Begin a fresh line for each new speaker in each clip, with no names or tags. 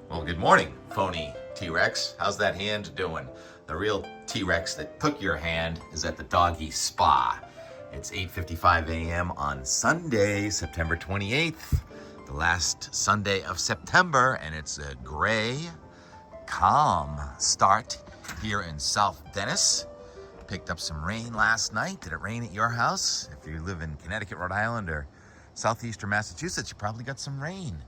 Well, good morning, phony T-Rex. How's that hand doing? The real T-Rex that took your hand is at the doggy spa. It's 8:55 a.m. on Sunday, September 28th, the last Sunday of September, and it's a gray, calm start here in South Dennis. Picked up some rain last night. Did it rain at your house? If you live in Connecticut, Rhode Island, or southeastern Massachusetts, you probably got some rain.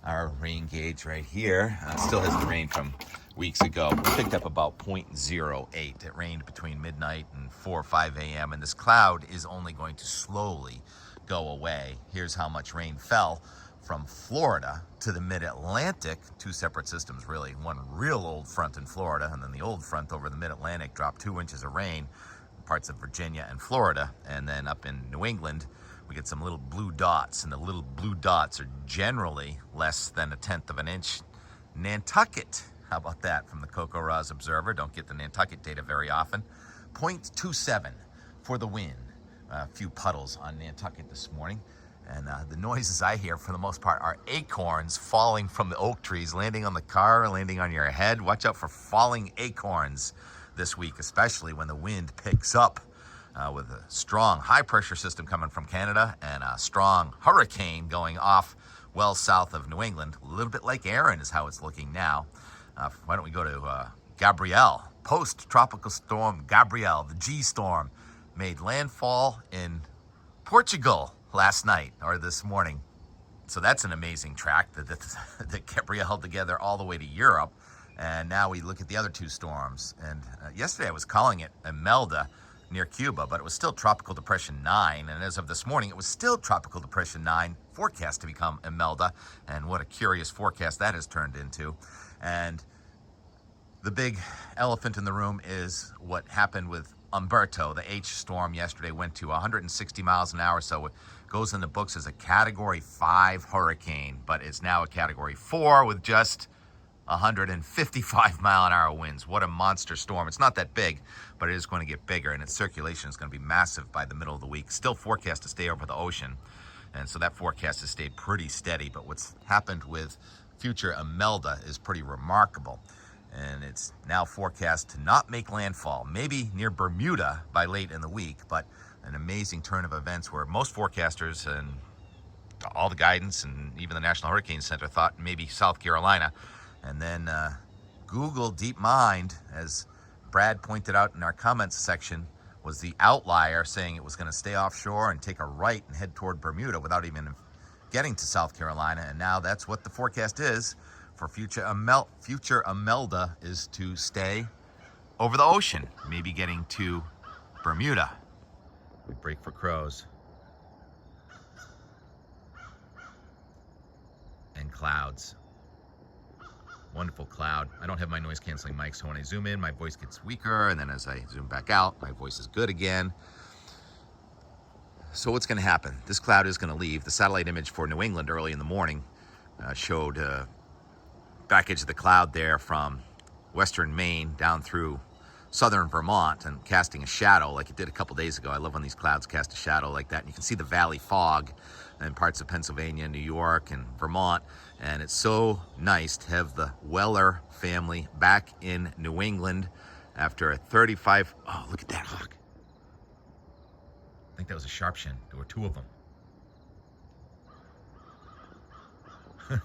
Our rain gauge right here still has the rain from weeks ago. We picked up about 0.08. It rained between midnight and 4 or 5 a.m. and this cloud is only going to slowly go away. Here's how much rain fell from Florida to the mid-Atlantic. Two separate systems, really. One real old front in Florida, and then the old front over the mid-Atlantic dropped 2 inches of rain in parts of Virginia and Florida. And then up in New England, we get some little blue dots, and the little blue dots are generally less than 1/10 of an inch. Nantucket, how about that from the Coco Ross Observer? Don't get the Nantucket data very often. 0.27 for the wind. A few puddles on Nantucket this morning. And the noises I hear, for the most part, are acorns falling from the oak trees, landing on the car, landing on your head. Watch out for falling acorns this week, especially when the wind picks up. With a strong high-pressure system coming from Canada and a strong hurricane going off well south of New England. A little bit like Erin is how it's looking now. Why don't we go to Gabrielle? Post-tropical storm Gabrielle, the G-storm, made landfall in Portugal last night or this morning. So that's an amazing track that Gabrielle held together all the way to Europe. And now we look at the other two storms. And yesterday I was calling it Imelda near Cuba, but it was still Tropical Depression 9, and as of this morning, it was still Tropical Depression 9, forecast to become Imelda, and what a curious forecast that has turned into. And the big elephant in the room is what happened with Umberto. The H storm yesterday went to 160 miles an hour, so it goes in the books as a Category 5 hurricane, but it's now a Category 4 with just 155-mile-an-hour winds. What a monster storm. It's not that big, but it is going to get bigger, and its circulation is going to be massive by the middle of the week. Still forecast to stay over the ocean, and so that forecast has stayed pretty steady. But what's happened with future Imelda is pretty remarkable, and it's now forecast to not make landfall, maybe near Bermuda by late in the week, but an amazing turn of events where most forecasters and all the guidance and even the National Hurricane Center thought maybe South Carolina. And then Google DeepMind, as Brad pointed out in our comments section, was the outlier, saying it was going to stay offshore and take a right and head toward Bermuda without even getting to South Carolina. And now that's what the forecast is for future Imelda, is to stay over the ocean, maybe getting to Bermuda. We break for crows. And clouds. Wonderful cloud. I don't have my noise canceling mic, so when I zoom in, my voice gets weaker, and then as I zoom back out, my voice is good again. So what's going to happen? This cloud is going to leave. The satellite image for New England early in the morning showed back edge of the cloud there from western Maine down through southern Vermont and casting a shadow like it did a couple days ago. I love when these clouds cast a shadow like that. And you can see the valley fog in parts of Pennsylvania, New York, and Vermont. And it's so nice to have the Weller family back in New England after a 35... Oh, look at that hawk. I think that was a sharpshin. There were two of them.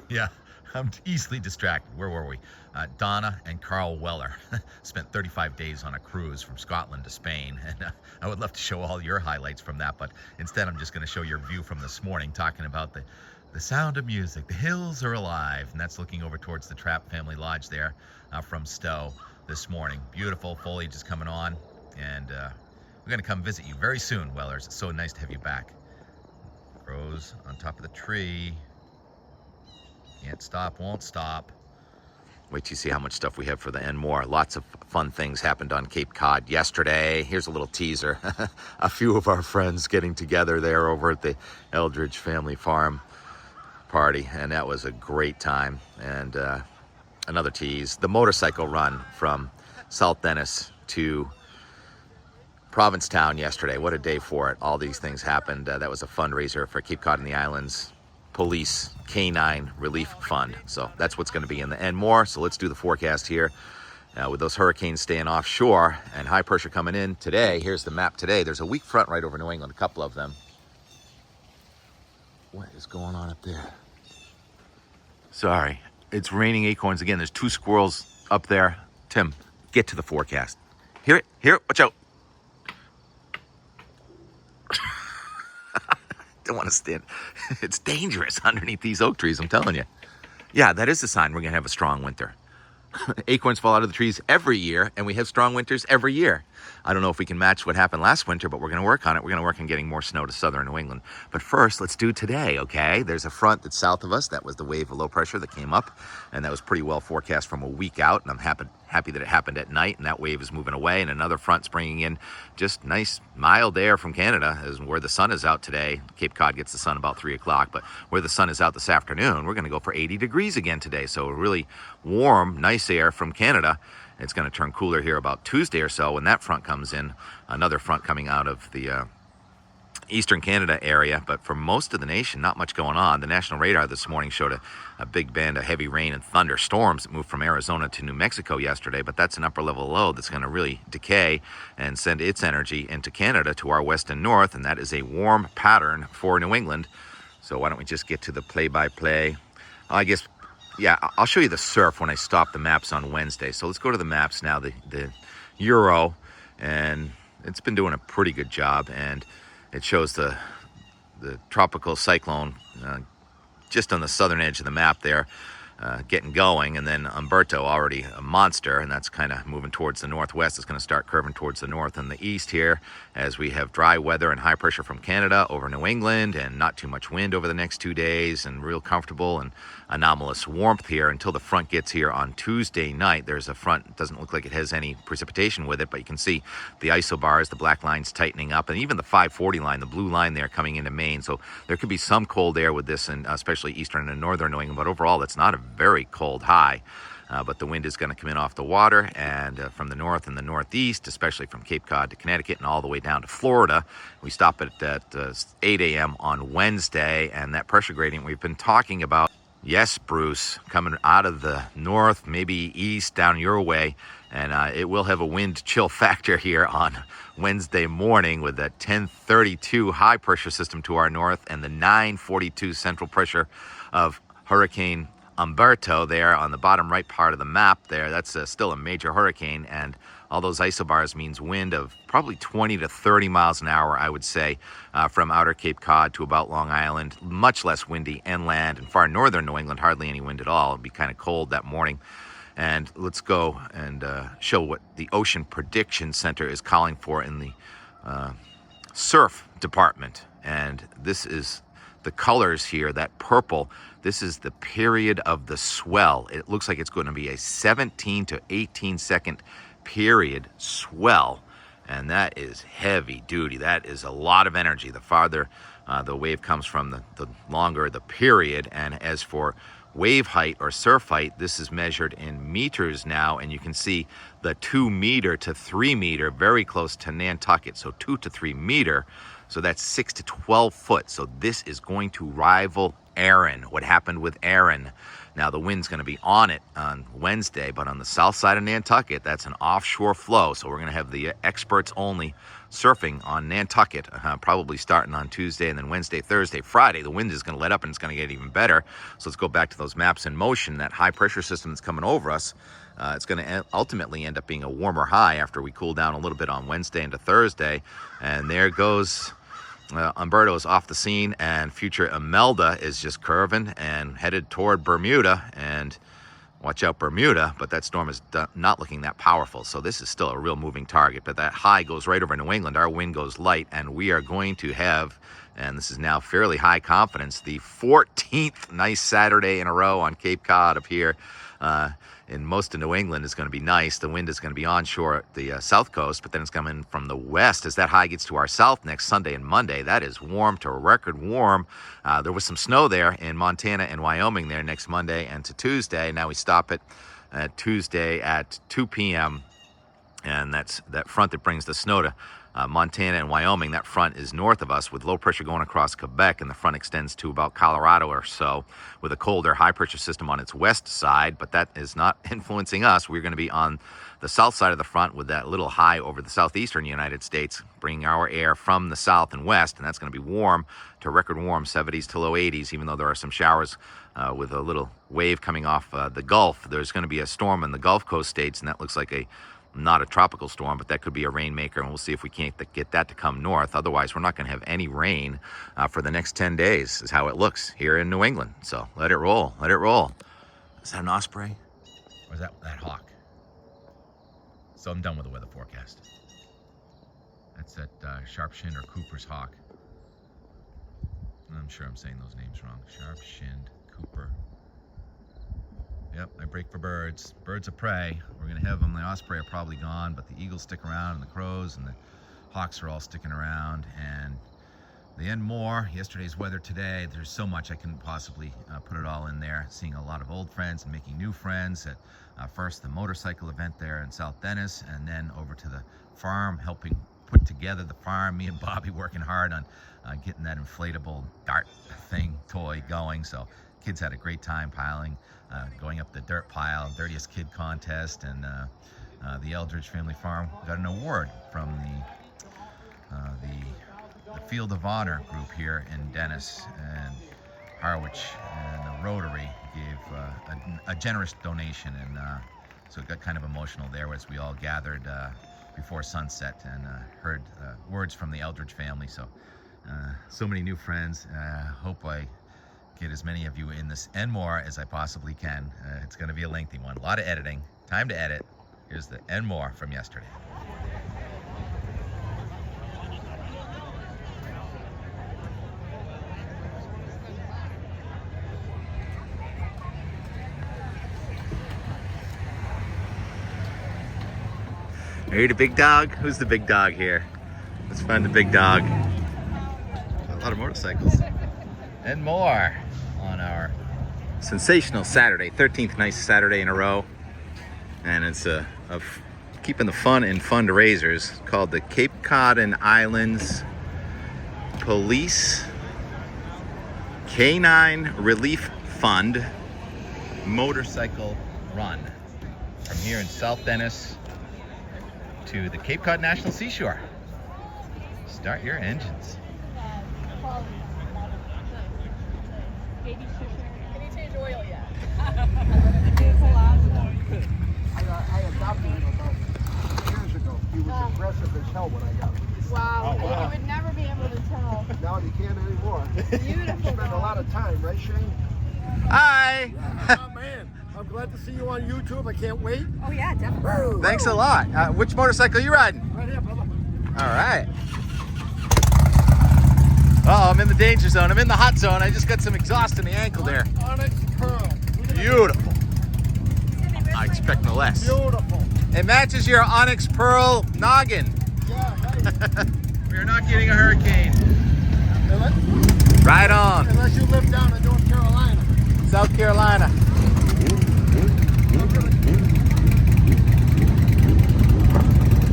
Yeah, I'm easily distracted. Where were we? Donna and Carl Weller spent 35 days on a cruise from Scotland to Spain, and I would love to show all your highlights from that, but instead I'm just going to show your view from this morning, talking about the sound of music. The hills are alive, and that's looking over towards the Trapp Family Lodge there from Stowe this morning. Beautiful foliage is coming on, and we're going to come visit you very soon, Wellers. It's so nice to have you back. Crows on top of the tree. Can't stop, won't stop. Wait till you see how much stuff we have for the end more. Lots of fun things happened on Cape Cod yesterday. Here's a little teaser. A few of our friends getting together there over at the Eldredge Family Farm party, and that was a great time. And another tease, the motorcycle run from South Dennis to Provincetown yesterday. What a day for it. All these things happened. That was a fundraiser for Cape Cod and the Islands Police Canine Relief Fund. So that's what's going to be in the and more. So let's do the forecast here. With those hurricanes staying offshore and high pressure coming in today, here's the map today. There's a weak front right over New England, a couple of them. What is going on up there? Sorry, it's raining acorns again. There's 2 squirrels up there. Tim, get to the forecast. Hear it? Hear it? Watch out. Don't want to stand. It's dangerous underneath these oak trees, I'm telling you. Yeah, that is a sign we're going to have a strong winter. Acorns fall out of the trees every year, and we have strong winters every year. I don't know if we can match what happened last winter, but we're going to work on it. We're going to work on getting more snow to southern New England. But first, let's do today, okay? There's a front that's south of us. That was the wave of low pressure that came up, and that was pretty well forecast from a week out, and I'm happy that it happened at night, and that wave is moving away, and another front's bringing in just nice mild air from Canada, is where the sun is out today. Cape Cod gets the sun about 3 o'clock, but where the sun is out this afternoon, we're going to go for 80 degrees again today. So really warm, nice air from Canada. It's going to turn cooler here about Tuesday or so when that front comes in, another front coming out of the eastern Canada area. But for most of the nation, not much going on. The national radar this morning showed a big band of heavy rain and thunderstorms that moved from Arizona to New Mexico yesterday, but that's an upper level low that's going to really decay and send its energy into Canada to our west and north, and that is a warm pattern for New England. So why don't we just get to the play-by-play? I guess, yeah, I'll show you the surf when I stop the maps on Wednesday. So let's go to the maps now, the Euro, and it's been doing a pretty good job, and it shows the tropical cyclone just on the southern edge of the map there, getting going, and then Umberto, already a monster, and that's kind of moving towards the northwest. It's going to start curving towards the north and the east here as we have dry weather and high pressure from Canada over New England, and not too much wind over the next 2 days, and real comfortable and anomalous warmth here until the front gets here on Tuesday night. There's a front. It doesn't look like it has any precipitation with it, but you can see the isobars, the black lines tightening up, and even the 540 line, the blue line there coming into Maine. So there could be some cold air with this, and especially eastern and northern New England, but overall it's not a very cold high. But the wind is going to come in off the water and from the north and the northeast, especially from Cape Cod to Connecticut and all the way down to Florida. We stop at 8 a.m. on Wednesday, and that pressure gradient we've been talking about. Yes, Bruce, coming out of the north, maybe east, down your way, and it will have a wind chill factor here on Wednesday morning with that 1032 high pressure system to our north and the 942 central pressure of Hurricane Umberto there on the bottom right part of the map there. That's still a major hurricane, and all those isobars means wind of probably 20 to 30 miles an hour, I would say, from outer Cape Cod to about Long Island. Much less windy inland, and far northern New England, hardly any wind at all. It'll be kind of cold that morning. And let's go and show what the Ocean Prediction Center is calling for in the surf department. And this is the colors here, that purple. This is the period of the swell. It looks like it's going to be a 17 to 18 second period swell, and that is heavy duty. That is a lot of energy. The farther the wave comes from, the longer the period. And as for wave height or surf height, this is measured in meters now, and you can see the 2 meter to 3 meter very close to Nantucket. So 2 to 3 meter, so that's 6 to 12 foot. So this is going to rival Erin, what happened with Erin. Now the wind's going to be on it on Wednesday, but on the south side of Nantucket, that's an offshore flow. So we're going to have the experts only surfing on Nantucket, probably starting on Tuesday, and then Wednesday, Thursday, Friday, the wind is going to let up and it's going to get even better. So let's go back to those maps in motion. That high pressure system that's coming over us, it's going to ultimately end up being a warmer high after we cool down a little bit on Wednesday into Thursday. And there goes Umberto is off the scene, and future Imelda is just curving and headed toward Bermuda. And watch out, Bermuda, but that storm is not looking that powerful. So this is still a real moving target, but that high goes right over New England. Our wind goes light, and we are going to have, and this is now fairly high confidence, the 14th nice Saturday in a row on Cape Cod up here. In most of New England is going to be nice. The wind is going to be onshore at the south coast, but then it's coming from the west as that high gets to our south next Sunday and Monday. That is warm to record warm. There was some snow there in Montana and Wyoming there next Monday and to Tuesday. Now we stop it at Tuesday at 2 p.m. And that's that front that brings the snow to Montana and Wyoming. That front is north of us with low pressure going across Quebec, and the front extends to about Colorado or so with a colder high pressure system on its west side, but that is not influencing us. We're going to be on the south side of the front with that little high over the southeastern United States, bringing our air from the south and west, and that's going to be warm to record warm, 70s to low 80s, even though there are some showers with a little wave coming off the Gulf. There's going to be a storm in the Gulf Coast states, and that looks like not a tropical storm, but that could be a rainmaker, and we'll see if we can't get that to come north. Otherwise, we're not going to have any rain for the next 10 days, is how it looks here in New England. So let it roll, let it roll. Is that an osprey? Or is that hawk? So I'm done with the weather forecast. That's that sharp-shinned or Cooper's hawk. I'm sure I'm saying those names wrong. Sharp-shinned Cooper. Yep, I break for birds. Birds of prey. We're going to have them. The osprey are probably gone, but the eagles stick around, and the crows and the hawks are all sticking around. And the end more, yesterday's weather today, there's so much I couldn't possibly put it all in there. Seeing a lot of old friends and making new friends at first the motorcycle event there in South Dennis, and then over to the farm, helping put together the farm. Me and Bobby working hard on getting that inflatable dart thing toy going. So kids had a great time piling, going up the dirt pile, dirtiest kid contest, and the Eldredge Family Farm got an award from the Field of Honor group here in Dennis and Harwich, and the Rotary gave a generous donation, and so it got kind of emotional there as we all gathered before sunset and heard words from the Eldredge family. So many new friends. Hope I get as many of you in this and more as I possibly can. It's going to be a lengthy one. A lot of editing. Time to edit. Here's the and more from yesterday. Are you the big dog? Who's the big dog here? Let's find the big dog. A lot of motorcycles. And more on our sensational Saturday, 13th nice Saturday in a row. And it's of keeping the fun in fundraisers, called the Cape Cod and Islands Police Canine Relief Fund Motorcycle Run. From here in South Dennis to the Cape Cod National Seashore. Start your engines.
Can you change oil yet?
I adopted him about years ago. He was aggressive as hell when I got him.
Wow,
Oh, wow.
you would never be able to tell.
Now he can't anymore.
Beautiful.
Spend a lot of time, right, Shane?
Hi!
Oh, man. I'm glad to see you on YouTube. I can't wait.
Oh yeah, definitely.
Thanks a lot. Which motorcycle are you riding?
Right here, brother.
All right. Uh-oh, I'm in the danger zone. I'm in the hot zone. I just got some exhaust in the ankle there.
Onyx Pearl.
Beautiful. I expect no less.
Beautiful.
It matches your Onyx Pearl noggin.
Yeah, nice.
We're not getting a hurricane.
Unless,
Right on.
unless you live down in North Carolina.
South Carolina.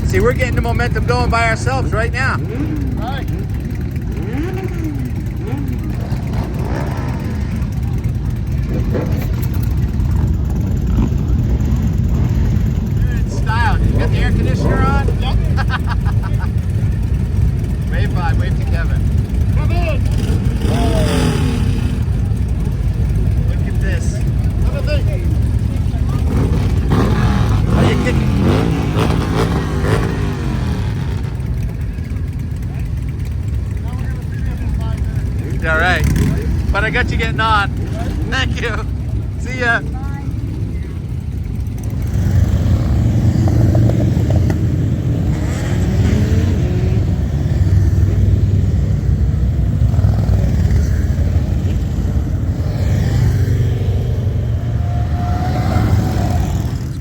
See, we're getting the momentum going by ourselves right now.
All right.
You're in style. You got the air conditioner on?
Yep.
Wave by, wave to Kevin.
Come in.
Look at this.
Have a thing.
How you kicking? All right, but I got you getting on. Thank you. See ya.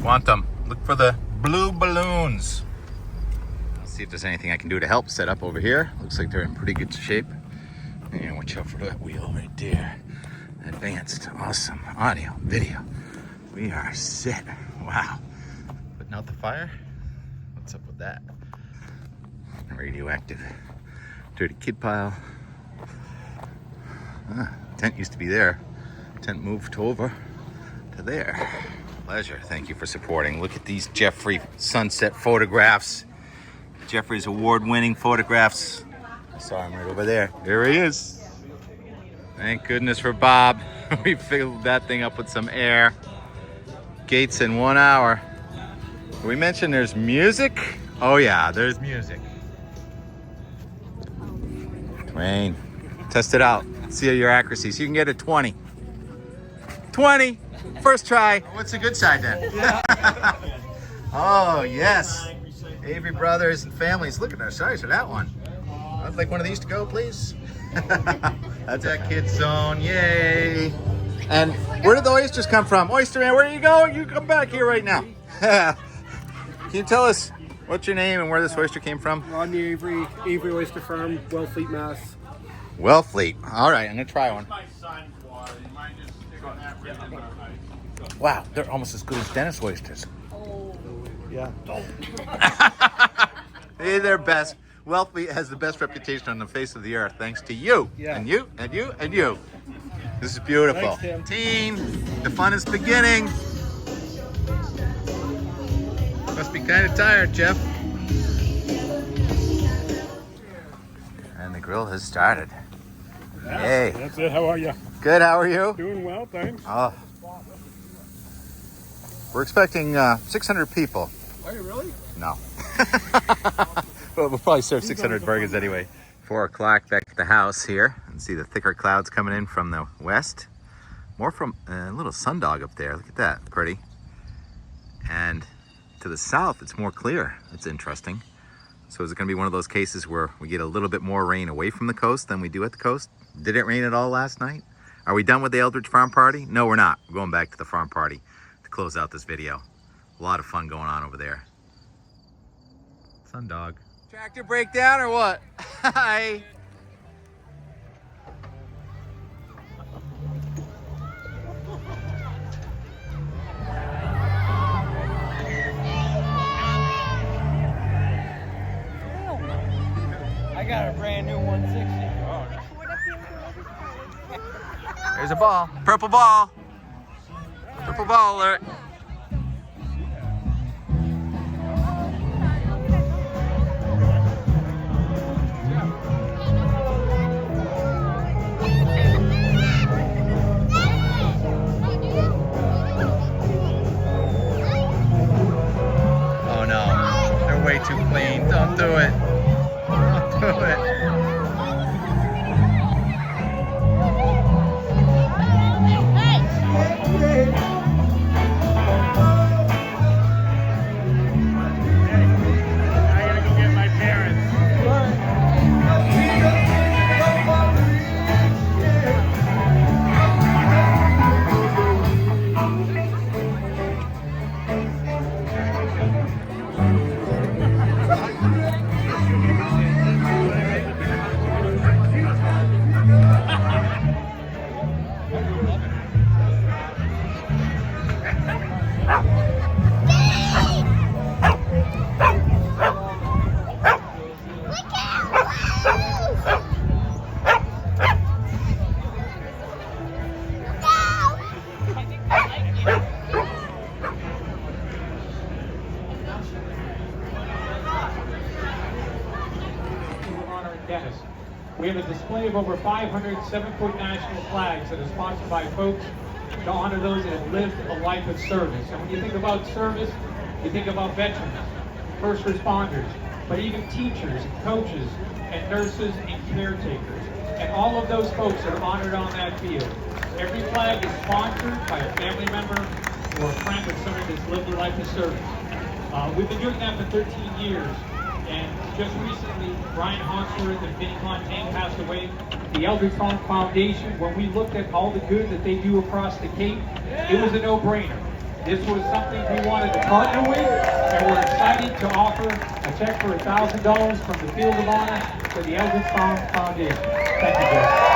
Quantum, look for the blue balloons. Let's see if there's anything I can do to help set up over here. Looks like they're in pretty good shape. And watch out for that wheel right there. Advanced, awesome audio, video. We are set. Wow. Putting out the fire? What's up with that? radioactive. Dirty kid pile. Tent used to be there. Tent moved over to there. Pleasure. Thank you for supporting. Look at these Jeffrey sunset photographs. Jeffrey's award-winning photographs. I saw him right over there. There he is. Thank goodness for Bob. We filled that thing up with some air. Gates in 1 hour. We mentioned there's music. Oh yeah, there's music. Dwayne, test it out. See your accuracy. So you can get a 20. 20. First try. What's the good side then? Oh yes. Avery Brothers and Families. Look at our size for that one. I'd like one of these to go, please. That's that kid's zone. Yay. And where did the oysters come from? Oyster Man, where are you going? You come back here right now. Can you tell us what's your name and where this oyster came from?
Rodney Avery, Avery Oyster Farm, Wellfleet, Mass.
Wellfleet. All right, I'm going to try one. Wow, they're almost as good as Dennis oysters.
Yeah.
They're best. Wellfleet has the best reputation on the face of the earth, thanks to you.
Yeah.
And you, and you, and you. This is beautiful.
Thanks,
Team, the fun is beginning. Must be kind of tired, Jeff. And the grill has started.
Yeah,
Hey.
that's it. How are you?
Good, how are you?
Doing well, thanks.
We're expecting 600 people.
Are you really?
No. But we'll probably serve 600 burgers anyway. 4 o'clock back at the house here, and see the thicker clouds coming in from the west. More from a little sundog up there. Look at that, pretty. And to the south, it's more clear. It's interesting. So is it going to be one of those cases where we get a little bit more rain away from the coast than we do at the coast? Did it rain at all last night? Are we done with the Eldredge Farm Party? No, we're not. We're going back to the farm party to close out this video. A lot of fun going on over there. Sundog. Tractor breakdown or what? Hi.
I got a brand new 160.
There's a ball. Purple ball. Purple ball alert. Oh no, they're way too clean. Don't do it. Don't do it.
I gotta go get my parents. Dennis. We have a display of over 500 7-foot national flags that are sponsored by folks to honor those that have lived a life of service. And when you think about service, you think about veterans, first responders, but even teachers and coaches and nurses and caretakers. And all of those folks are honored on that field. Every flag is sponsored by a family member or a friend of somebody that's lived a life of service. We've been doing that for 13 years. And just recently, Brian Hawksworth and Vinnie Fontaine passed away. The Eldredge Farm Foundation, when we looked at all the good that they do across the Cape, it was a no-brainer. This was something we wanted to partner with, and we're excited to offer a check for $1,000 from the Field of Honor to the Eldredge Farm Foundation. Thank you, Jeff.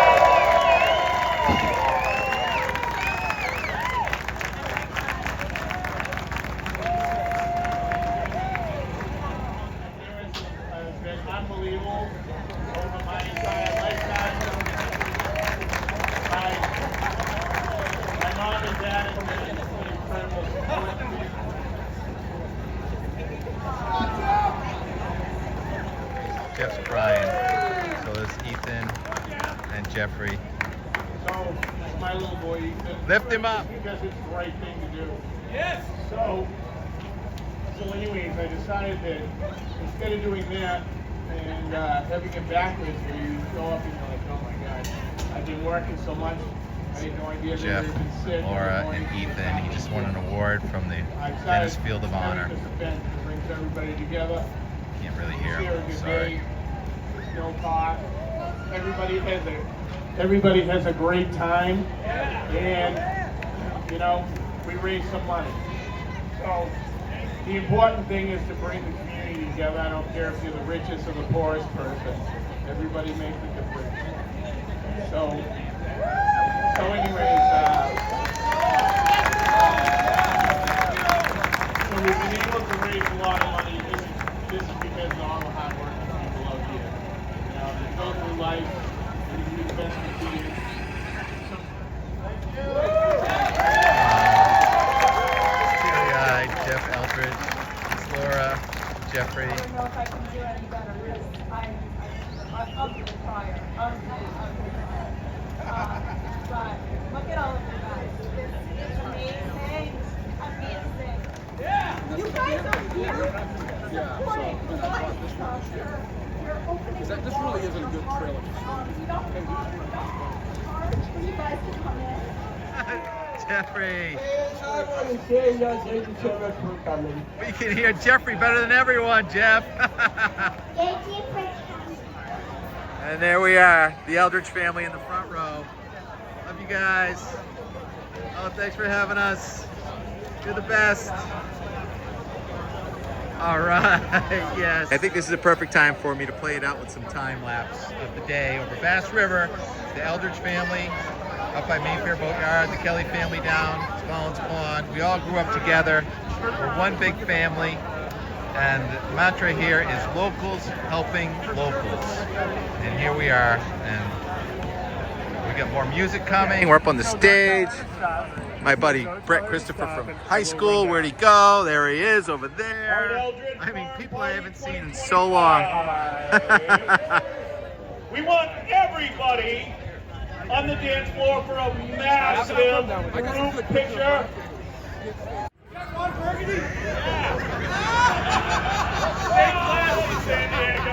Jeffrey.
So, my little boy Ethan.
Lift him up.
Because it's the right thing to do. Yes! So anyways, I decided that instead of doing that and having it backwards where you show up and you're like, oh my God, I've been working so much, I had no idea that
Jeff,
I've been sick.
Laura, and Ethan. He just won an award from the Tennis Field of Honor.
This event that brings everybody together.
Can't really hear
Share a
him.
good
Sorry.
day. There's no cost. Everybody has a great time, and you know, we raise some money. So the important thing is to bring the community together. I don't care if you're the richest or the poorest person. Everybody makes a difference. So anyways, so we've been able to raise a lot of money. This is because of all the hard work of people out here. You know, they go through life.
Teary-eyed Jeff Eldredge, it's Laura, Jeffrey.
I don't know if I can do any better because I'm ugly prior. Ugly prior. But look at all of you guys. It's amazing. Amazing. Yeah. You guys are here supporting the life structure. You're opening the
This really isn't a good trailer.
You don't charge for you guys to come in.
Jeffrey.
Thank you so much for coming.
We can hear Jeffrey better than everyone, Jeff.
Thank you for coming.
And there we are, the Eldredge family in the front row. Love you guys. Oh, thanks for having us. You're the best. All right, yes. I think this is a perfect time for me to play it out with some time lapse of the day over Bass River. The Eldredge family up by Mayfair Boatyard, the Kelly family down Collins Pond. We all grew up together. We're one big family. And the mantra here is locals helping locals. And here we are. And we got more music coming. We're up on the stage. My buddy Brett Christopher from high school. Where'd he go? There he is over there. I mean, people I haven't seen in so long.
We want everybody on the dance floor for a massive group picture. Stay classy, San Diego.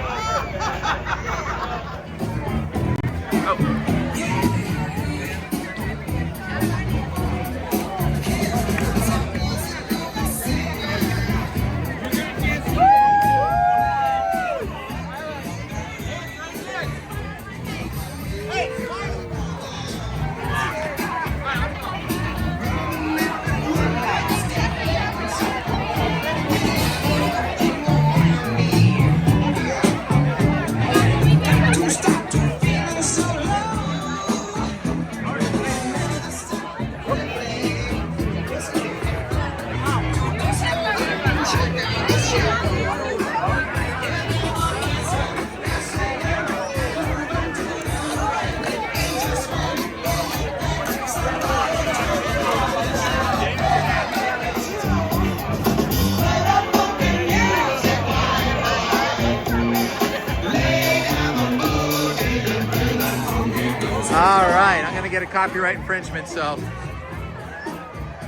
All right, I'm gonna get a copyright infringement, so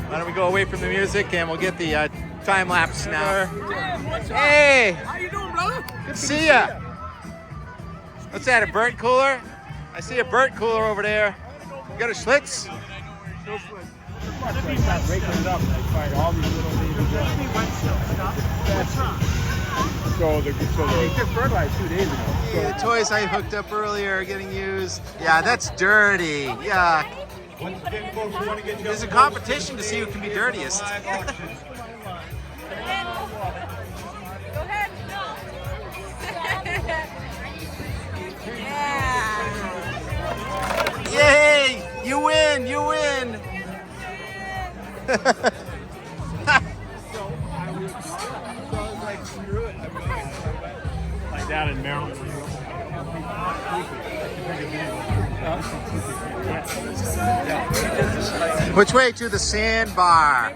why don't we go away from the music and we'll get the time lapse now. Hey!
How you doing, brother?
Good to see ya. What's that, a burnt cooler? I see a burnt cooler over there. You got a Schlitz?
So they just fertilized 2 days ago.
Yeah, the toys I hooked up earlier are getting used. Yeah, that's dirty. Yeah. There's a competition to see who can be dirtiest.
Go ahead. Yeah.
Yay! You win! You win!
Like down in Maryland.
Which way to the sandbar?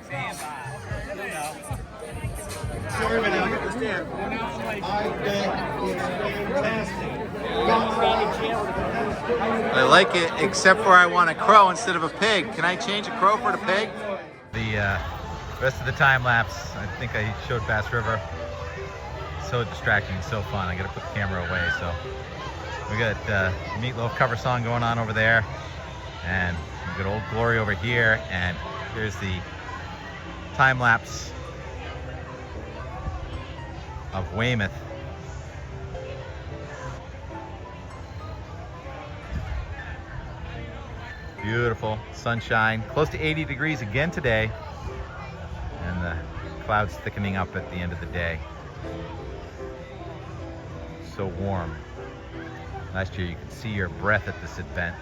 I like it, except for I want a crow instead of a pig. Can I change a crow for the pig? The rest of the time lapse, I think I showed Bass River. So distracting, so fun. I gotta put the camera away. So we got Meatloaf cover song going on over there, and we got Old Glory over here, and here's the time lapse of Weymouth. Beautiful sunshine, close to 80 degrees again today, and the clouds thickening up at the end of the day. So warm. Last year you could see your breath at this event,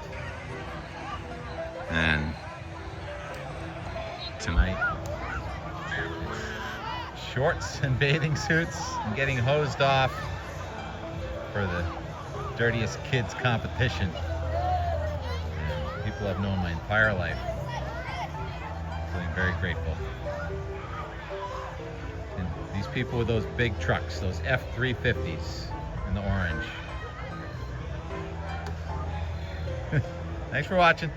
and tonight shorts and bathing suits and getting hosed off for the dirtiest kids competition. People I've known my entire life. Feeling very grateful. And these people with those big trucks, those F-350s in the orange. Thanks for watching.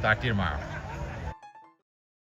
Talk to you tomorrow.